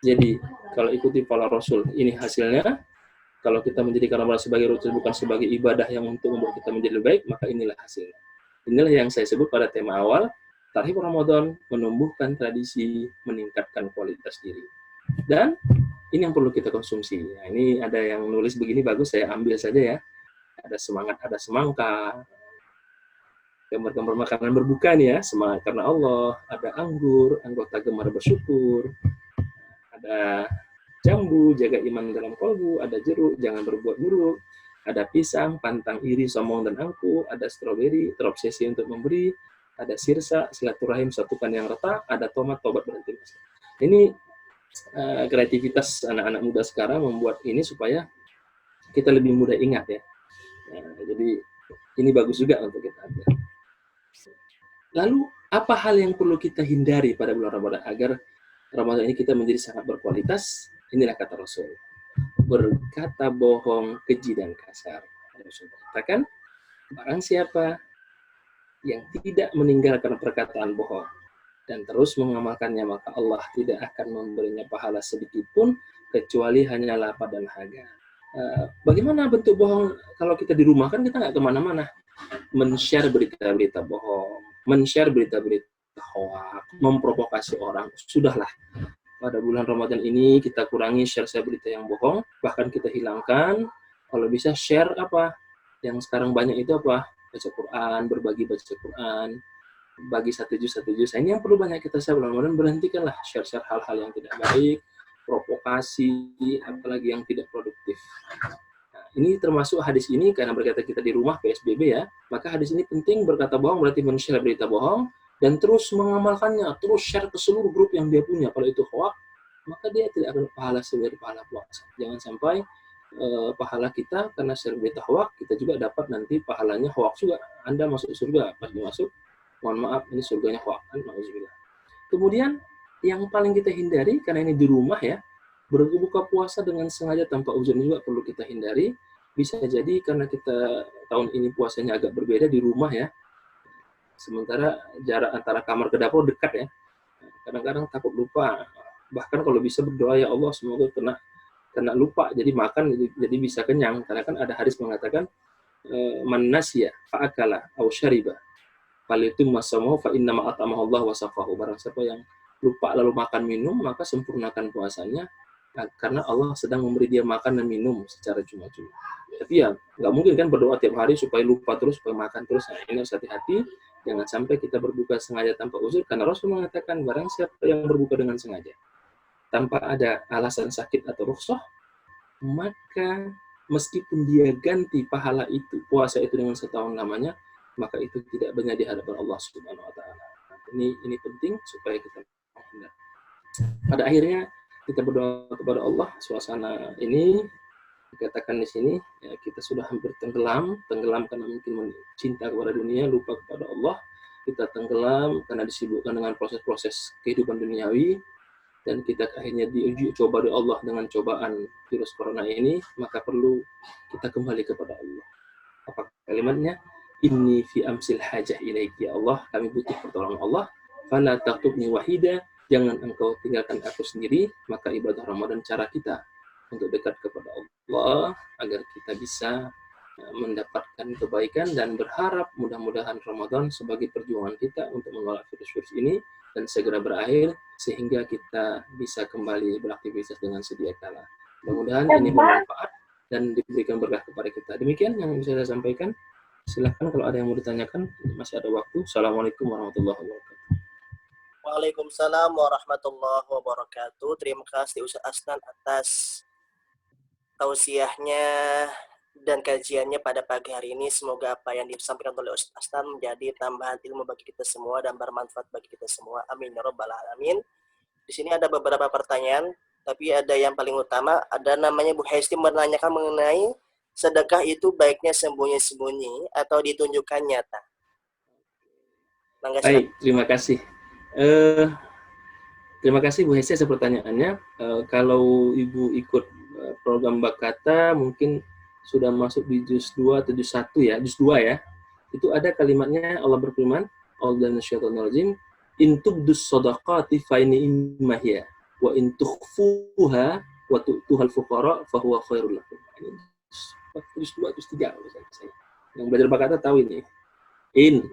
Jadi kalau ikuti pola Rasul, ini hasilnya. Kalau kita menjadikan Ramadan sebagai rutin, bukan sebagai ibadah yang untuk membuat kita menjadi lebih baik, maka inilah hasilnya. Inilah yang saya sebut pada tema awal, Tarhib Ramadan, menumbuhkan tradisi, meningkatkan kualitas diri. Dan ini yang perlu kita konsumsi. Nah, ini ada yang nulis begini, bagus, saya ambil saja ya. Ada semangat, ada semangka, gambar-gambar makanan berbuka nih ya, semangat karena Allah, ada anggur, anggota gemar bersyukur, ada jambu, jaga iman dalam kolbu, ada jeruk, jangan berbuat buruk, ada pisang, pantang iri, sombong dan angkuh, ada stroberi, terobsesi untuk memberi, ada sirsa, silaturahim, satukan yang retak, ada tomat, tobat berhenti. Ini kreativitas anak-anak muda sekarang membuat ini supaya kita lebih mudah ingat ya. Nah, jadi ini bagus juga untuk kita. Lalu apa hal yang perlu kita hindari pada bulan Ramadan agar Ramadan ini kita menjadi sangat berkualitas? Inilah kata Rasul. Berkata bohong, keji dan kasar. Rasul katakan, barang siapa yang tidak meninggalkan perkataan bohong dan terus mengamalkannya, maka Allah tidak akan memberinya pahala sedikit pun kecuali hanya lapar dan haga. Bagaimana bentuk bohong kalau kita di rumah? Kan kita nggak kemana-mana. Men-share berita-berita bohong, men-share berita-berita hoax, memprovokasi orang. Sudahlah, pada bulan Ramadan ini kita kurangi share berita yang bohong, bahkan kita hilangkan. Kalau bisa share apa? Yang sekarang banyak itu apa? Baca Quran, berbagi baca Quran, bagi satu juz. Ini yang perlu banyak kita share bulan Ramadan. Berhentikanlah share hal-hal yang tidak baik, provokasi, apalagi yang tidak produktif. Nah, ini termasuk hadis ini karena berkata kita di rumah PSBB ya, maka hadis ini penting. Berkata bohong berarti men-share berita bohong dan terus mengamalkannya, terus share ke seluruh grup yang dia punya. Kalau itu hoax, maka dia tidak akan pahala sebagai pahala puasa. Jangan sampai pahala kita karena share berita hoax, kita juga dapat nanti pahalanya hoax juga. Anda masuk surga, pas masuk, mohon maaf, ini surganya hoax. Kemudian yang paling kita hindari, karena ini di rumah ya, berbuka puasa dengan sengaja tanpa uzur juga perlu kita hindari. Bisa jadi karena kita tahun ini puasanya agak berbeda di rumah ya, sementara jarak antara kamar ke dapur dekat ya. Kadang-kadang takut lupa. Bahkan kalau bisa berdoa, ya Allah semoga kena lupa jadi makan jadi bisa kenyang, karena kan ada hadis mengatakan man nasiya fa'akala aw syariba falitum masamu fa inna ma atamahu Allah wa safahu. Barang siapa yang lupa lalu makan minum, maka sempurnakan puasanya karena Allah sedang memberi dia makan dan minum secara cuma-cuma. Tapi ya nggak mungkin kan berdoa tiap hari supaya lupa terus, supaya makan terus. Nah, ini harus hati-hati, jangan sampai kita berbuka sengaja tanpa uzur, karena Rasul mengatakan barang siapa yang berbuka dengan sengaja tanpa ada alasan sakit atau rukhsah, maka meskipun dia ganti pahala itu, puasa itu dengan setahun lamanya, maka itu tidak benar di hadapan Allah Subhanahu wa taala. Ini penting supaya kita menghindar. Pada akhirnya kita berdoa kepada Allah. Suasana ini dikatakan di sini ya, kita sudah hampir tenggelam karena mungkin cinta kepada dunia, lupa kepada Allah. Kita tenggelam karena disibukkan dengan proses-proses kehidupan duniawi, dan kita akhirnya diuji coba oleh Allah dengan cobaan virus corona ini, maka perlu kita kembali kepada Allah. Apa kalimatnya? Inni fi amsil hajah ilaiki, ya Allah, kami butuh pertolongan Allah. Fala taqtubni wahida, jangan engkau tinggalkan aku sendiri. Maka ibadah Ramadan cara kita untuk dekat kepada Allah agar kita bisa mendapatkan kebaikan, dan berharap mudah-mudahan Ramadan sebagai perjuangan kita untuk menolak virus-virus ini dan segera berakhir sehingga kita bisa kembali beraktivitas dengan sedia kala. Mudah-mudahan ini bermanfaat dan diberikan berkah kepada kita. Demikian yang bisa saya sampaikan. Silakan kalau ada yang mau ditanyakan, masih ada waktu. Assalamualaikum warahmatullahi wabarakatuh. Waalaikumsalam warahmatullahi wabarakatuh. Terima kasih Ustaz Asnan atas tausiahnya dan kajiannya pada pagi hari ini. Semoga apa yang disampaikan oleh Ustaz Asnan menjadi tambahan ilmu bagi kita semua dan bermanfaat bagi kita semua. Amin ya rabbal alamin. Di sini ada beberapa pertanyaan, tapi ada yang paling utama, ada namanya Bu Hesti menanyakan mengenai sedekah itu baiknya sembunyi-sembunyi atau ditunjukkan nyata. Baik, terima kasih. Terima kasih Bu Hesti atas pertanyaannya. Kalau Ibu ikut program Bakata mungkin sudah masuk di juz 2 atau juz 1 ya, juz 2 ya. Itu ada kalimatnya Allah berfirman, A'udzubillahi in tubdus shadaqati fa ni'ma hiya wa in tukhfuha wa tu'tuhal fuqara fa huwa khairul lakum. Juz 2 juz 3 saya. Yang belajar Bakata tahu ini.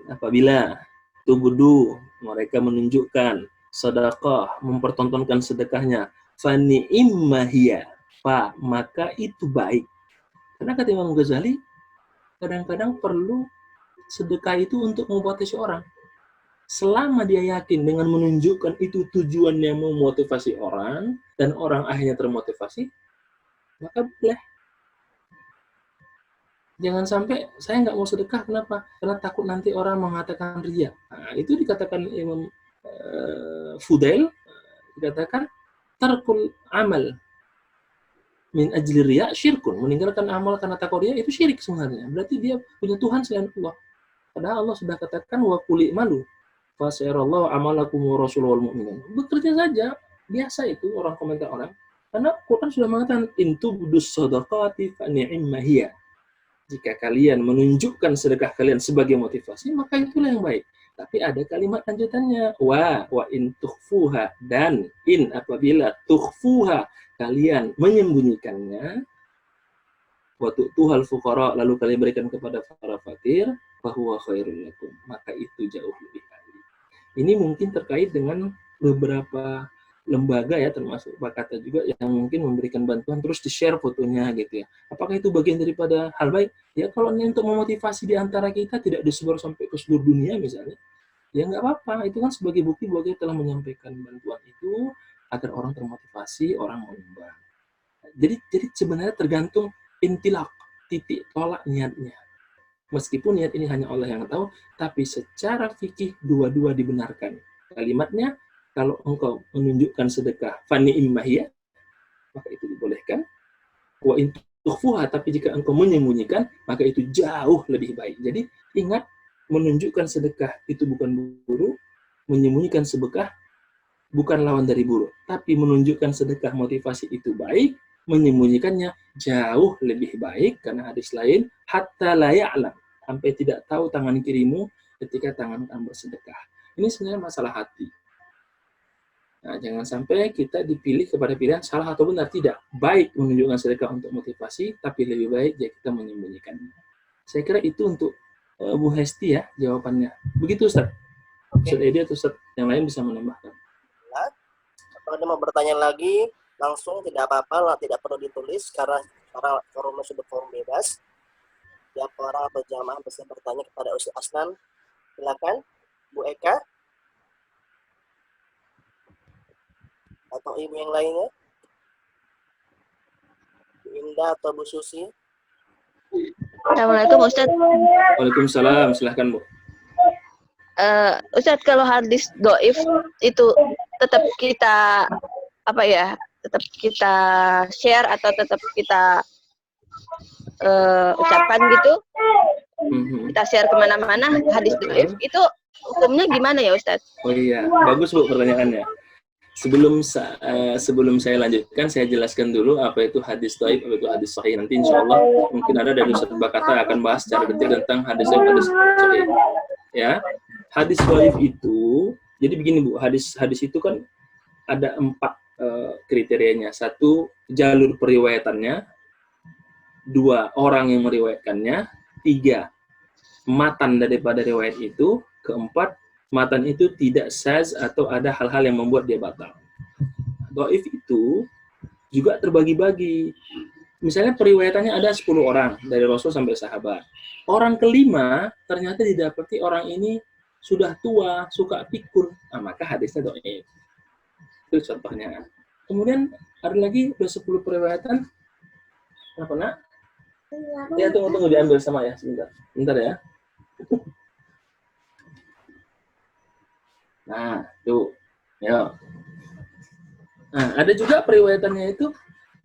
Apabila tubudu mereka menunjukkan sedekah, mempertontonkan sedekahnya, fa ni'ma hiya, maka itu baik. Karena kata Imam Ghazali, kadang-kadang perlu sedekah itu untuk memotivasi orang. Selama dia yakin dengan menunjukkan itu tujuannya memotivasi orang, dan orang akhirnya termotivasi, maka boleh. Jangan sampai, saya nggak mau sedekah, kenapa? Karena takut nanti orang mengatakan riya. Nah, itu dikatakan Imam Fudail, dikatakan, tarkul amal min ajli riya syirkun, meninggalkan amal karena takut riya itu syirik sebenarnya. Berarti dia punya Tuhan selain Allah. Padahal Allah sudah katakan wa qul malu fasayarallahu amalakum wa rasuluhu wal mu'minun. Bekerja saja, biasa itu orang komentar orang. Karena Quran sudah mengatakan intubdus shadaqati fa ni'ma hiya. Jika kalian menunjukkan sedekah kalian sebagai motivasi, maka itulah yang baik. Tapi ada kalimat lanjutannya, wa in tukhfuha, dan in apabila tukhfuha kalian menyembunyikannya, wa tu'tuhal fuqara, lalu kalian berikan kepada para fakir, fahuwa khairul lakum, maka itu jauh lebih baik. Ini mungkin terkait dengan beberapa lembaga ya, termasuk Pak Kata juga, yang mungkin memberikan bantuan terus di-share fotonya gitu ya. Apakah itu bagian daripada hal baik? Ya kalau ini untuk memotivasi di antara kita, tidak disebar sampai ke seluruh dunia misalnya, ya nggak apa-apa. Itu kan sebagai bukti bahwa kita telah menyampaikan bantuan itu agar orang termotivasi, orang menyumbang. Jadi sebenarnya tergantung intilak, titik tolak niatnya. Meskipun niat ini hanya Allah yang tahu, tapi secara fikih dua-dua dibenarkan. Kalimatnya, kalau engkau menunjukkan sedekah fani immahiyah, maka itu dibolehkan. Wa in tukhfuha, tapi jika engkau menyembunyikan, maka itu jauh lebih baik. Jadi ingat, menunjukkan sedekah itu bukan buruk, menyembunyikan sedekah bukan lawan dari buruk, tapi menunjukkan sedekah motivasi itu baik, menyembunyikannya jauh lebih baik, karena hadis lain, hatta la ya'lam, sampai tidak tahu tangan kirimu ketika tangan kamu bersedekah. Ini sebenarnya masalah hati. Nah, jangan sampai kita dipilih kepada pilihan salah atau benar. Tidak. Baik menunjukkan sedekah untuk motivasi, tapi lebih baik jika kita menyembunyikannya. Saya kira itu untuk Bu Hesti ya, jawabannya. Begitu, Ustaz. Ustaz Edi atau Ustaz yang lain bisa menambahkan. Kalau ada mau bertanya lagi, langsung tidak apa-apa, tidak perlu ditulis, karena forumnya sudah forum bebas. Setiap orang atau jamaah bisa bertanya kepada Ustaz Asnan. Silakan, Bu Eka. Atau ibu yang lainnya, Bu Indah atau Bu Susi. Assalamualaikum Ustaz. Waalaikumsalam, silahkan Bu. Ustaz, kalau hadis doif itu tetap kita tetap kita share atau tetap kita ucapkan gitu, kita share kemana-mana hadis doif itu hukumnya gimana ya Ustaz? Oh iya, bagus Bu pertanyaannya. Sebelum saya lanjutkan, saya jelaskan dulu apa itu hadis dhaif, apa itu hadis sahih. Nanti insya Allah mungkin ada dari Ustaz Bakata akan bahas secara detail tentang hadis dhaif, hadis sahih. Ya, hadis dhaif itu, jadi begini Bu, hadis itu kan ada 4 kriterianya. 1, jalur periwayatannya. 2, orang yang meriwayatkannya. 3, matan daripada riwayat itu. 4, matan itu tidak saz atau ada hal-hal yang membuat dia batal. Dhaif itu juga terbagi-bagi. Misalnya periwayatannya ada 10 orang dari Rasul sampai sahabat. Orang kelima ternyata didapati orang ini sudah tua, suka pikun. Nah, maka hadisnya dhaif. Itu contohnya. Kemudian ada lagi 10 periwayatan. Kenapa nak? Ya, tunggu diambil sama ya sebentar. Bentar ya. Nah, tuh. Ya. Nah, ada juga periwayatannya itu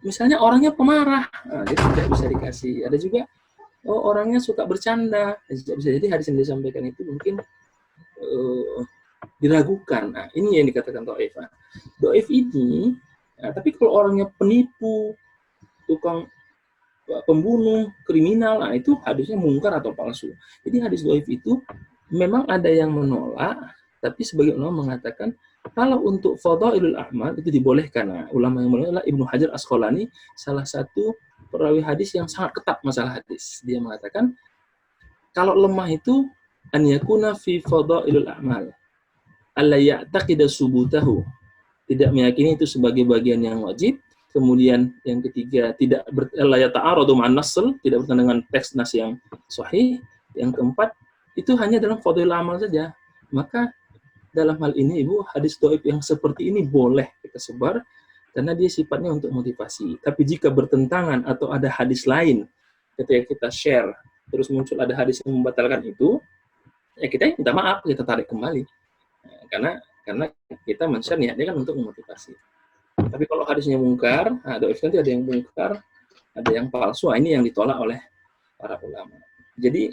misalnya orangnya pemarah. Nah, dia tidak bisa dikasih. Ada juga orangnya suka bercanda. Bisa jadi hadis yang disampaikan itu mungkin diragukan. Nah, ini yang dikatakan dhaif. Dhaif ini, tapi kalau orangnya penipu, tukang pembunuh, kriminal, nah itu hadisnya mungkar atau palsu. Jadi hadis dhaif itu memang ada yang menolak, tapi sebagian ulama mengatakan kalau untuk fadhailul a'mal itu dibolehkan. Nah, ulama yang menolak Ibnu Hajar Asqalani, salah satu perawi hadis yang sangat ketat masalah hadis. Dia mengatakan kalau lemah itu an yakuna fi fadhailul a'mal alla ya'taqida subutahu, tidak meyakini itu sebagai bagian yang wajib. Kemudian yang ketiga, tidak la yata'aradu ma'an nassl, tidak bertentangan dengan teks nas yang sahih. Yang keempat, itu hanya dalam fadhailul amal saja. Maka dalam hal ini Ibu, hadis dhaif yang seperti ini boleh kita sebar karena dia sifatnya untuk motivasi. Tapi jika bertentangan atau ada hadis lain ketika kita share terus muncul ada hadis yang membatalkan itu, ya kita minta maaf, kita tarik kembali. Karena kita men-share niatnya kan untuk memotivasi. Tapi kalau hadisnya mungkar, dhaif nanti ada yang mungkar, ada yang palsu. Ini yang ditolak oleh para ulama. Jadi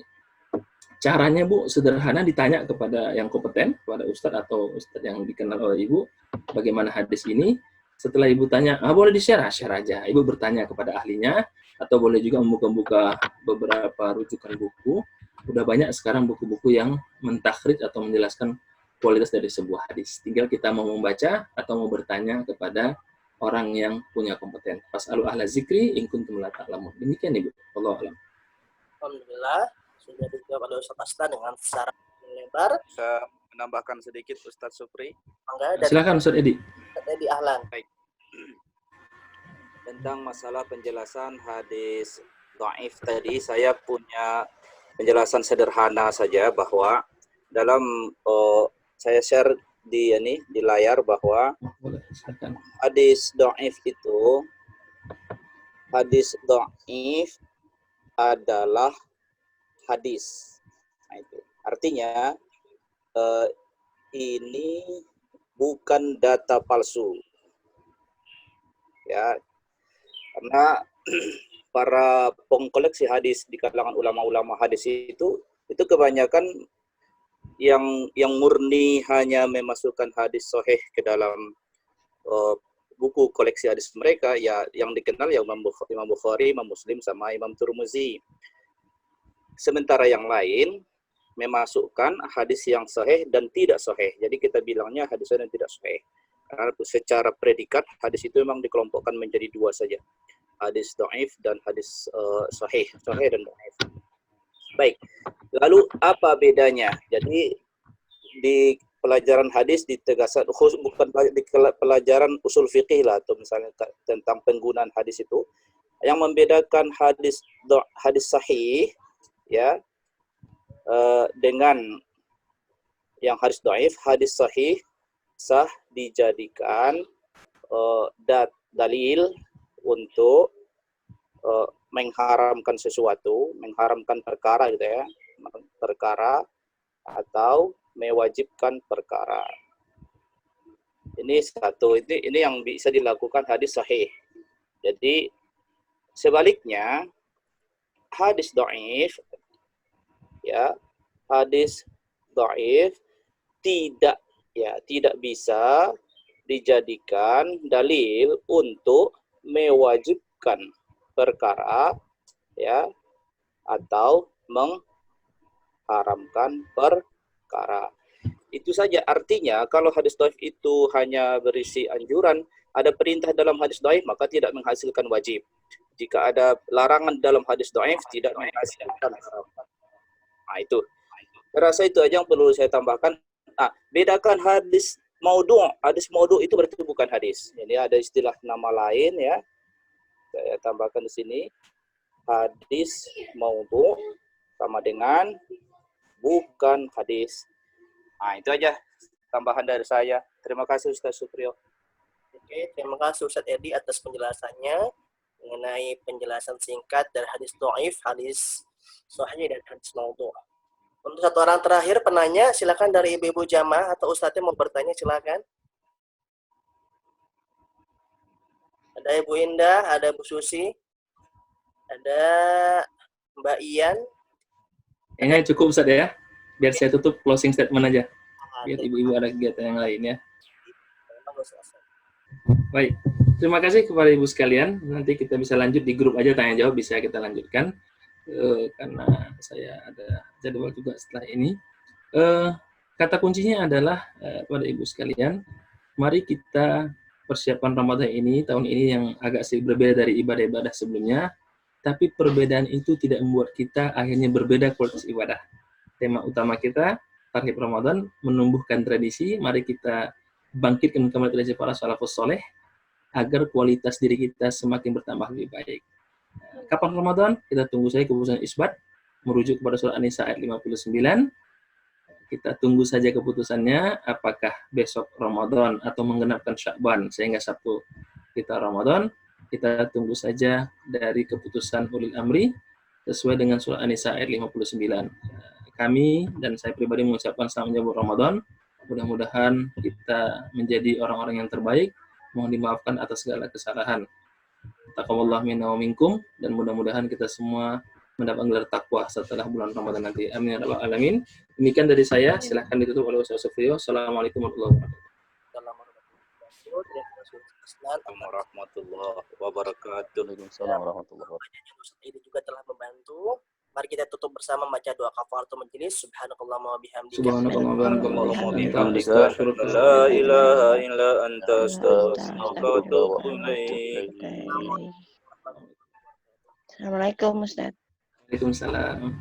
Caranya Bu sederhana, ditanya kepada yang kompeten, kepada ustadz atau ustadz yang dikenal oleh Ibu, bagaimana hadis ini. Setelah Ibu tanya, boleh di-share? Share aja. Ibu bertanya kepada ahlinya, atau boleh juga membuka-buka beberapa rujukan buku. Udah banyak sekarang buku-buku yang mentakhrij atau menjelaskan kualitas dari sebuah hadis. Tinggal kita mau membaca atau mau bertanya kepada orang yang punya kompeten. Fas'alu ahla zikri in kuntum la ta'lamun. Demikian Ibu. Wallahu a'lam. Alhamdulillah sudah dijawab oleh Ustaz Asnan dengan secara lebar. Bisa menambahkan sedikit Ustadz Supri? Mangga dari Silakan Ustaz Edi. Ustaz Edi Ahlan. Tentang masalah penjelasan hadis dhaif tadi, saya punya penjelasan sederhana saja bahwa dalam saya share di layar bahwa Boleh, silakan. hadis dhaif adalah hadis. Nah, itu artinya ini bukan data palsu, ya, karena para pengkoleksi hadis di kalangan ulama-ulama hadis itu kebanyakan yang murni hanya memasukkan hadis sahih ke dalam buku koleksi hadis mereka, ya yang dikenal ya Imam Bukhari, Imam Muslim, sama Imam Tirmizi. Sementara yang lain memasukkan hadis yang sahih dan tidak sahih. Jadi kita bilangnya hadis sahih dan tidak sahih. Karena secara predikat hadis itu memang dikelompokkan menjadi dua saja. Hadis dhaif dan hadis sahih dan dhaif. Baik. Lalu apa bedanya? Jadi di pelajaran hadis ditegaskan, bukan di pelajaran usul fikih lah, atau misalnya tentang penggunaan hadis itu, yang membedakan hadis sahih ya dengan yang hadis dhaif. Hadis sahih sah dijadikan dalil untuk mengharamkan sesuatu, mengharamkan perkara gitu ya, perkara atau mewajibkan perkara. Ini satu, ini yang bisa dilakukan hadis sahih. Jadi sebaliknya hadis dhaif ya, hadis dhaif tidak bisa dijadikan dalil untuk mewajibkan perkara ya, atau mengharamkan perkara. Itu saja. Artinya kalau hadis dhaif itu hanya berisi anjuran, ada perintah dalam hadis dhaif maka tidak menghasilkan wajib. Jika ada larangan dalam hadis dhaif tidak menghasilkan harapan. Nah, itu. Saya rasa itu aja yang perlu saya tambahkan. Nah, bedakan hadis maudhu'. Hadis maudhu' itu berarti bukan hadis. Ini ada istilah nama lain ya. Saya tambahkan di sini. Hadis maudhu' sama dengan bukan hadis. Nah, itu aja tambahan dari saya. Terima kasih Ustaz Supriyo. Oke, terima kasih Ustaz Edi atas penjelasannya mengenai penjelasan singkat dari hadis dhaif, hadis sahih, dan hadis maudhu'. Untuk satu orang terakhir penanya, silakan dari ibu-ibu jamaah atau ustadznya mau bertanya, silakan. Ada Ibu Indah, ada Bu Susi, ada Mbak Ian. Kayaknya cukup Ustaz ya. Biar saya tutup closing statement aja. Biar ibu-ibu ada kegiatan yang lain ya. Baik. Terima kasih kepada ibu sekalian. Nanti kita bisa lanjut di grup aja, tanya jawab bisa kita lanjutkan. Karena saya ada jadwal juga setelah ini. Kata kuncinya adalah pada ibu sekalian, mari kita persiapan Ramadan ini, tahun ini yang agak sedikit berbeda dari ibadah-ibadah sebelumnya, tapi perbedaan itu tidak membuat kita akhirnya berbeda kualitas ibadah. Tema utama kita, tarhib Ramadan, menumbuhkan tradisi, mari kita bangkitkan kembali tradisi para salafus soleh, agar kualitas diri kita semakin bertambah lebih baik. Kapan Ramadan? Kita tunggu saja keputusan Isbat, merujuk kepada surah An-Nisa ayat 59. Kita tunggu saja keputusannya, apakah besok Ramadan atau menggenapkan Sya'ban, sehingga Sabtu kita Ramadan. Kita tunggu saja dari keputusan Ulil Amri, sesuai dengan surah An-Nisa ayat 59. Kami dan saya pribadi mengucapkan selamat menyambut Ramadan. Mudah-mudahan kita menjadi orang-orang yang terbaik. Mohon dimaafkan atas segala kesalahan. Taqabbalallahu minna wa minkum, dan mudah-mudahan kita semua mendapat gelar takwa setelah bulan Ramadan nanti. Amin ya rabbal alamin. Demikian dari saya, silahkan ditutup oleh Ustaz Sofio. Assalamualaikum warahmatullahi wabarakatuh. Terima kasih Asnan. Assalamualaikum warahmatullahi wabarakatuh. Waalaikumsalam warahmatullahi wabarakatuh. Ustaz ini juga telah membantu. Mari kita tutup bersama baca doa kafaratul majelis. Subhanakallahumma wa bihamdika. Subhanallah Allahumma bihamdika. bihamdika la ilaha illa anta astaghfiruka wa atubu ilaik. Assalamualaikum Ustaz. Waalaikumsalam.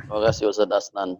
Terima kasih Ustaz Asnan.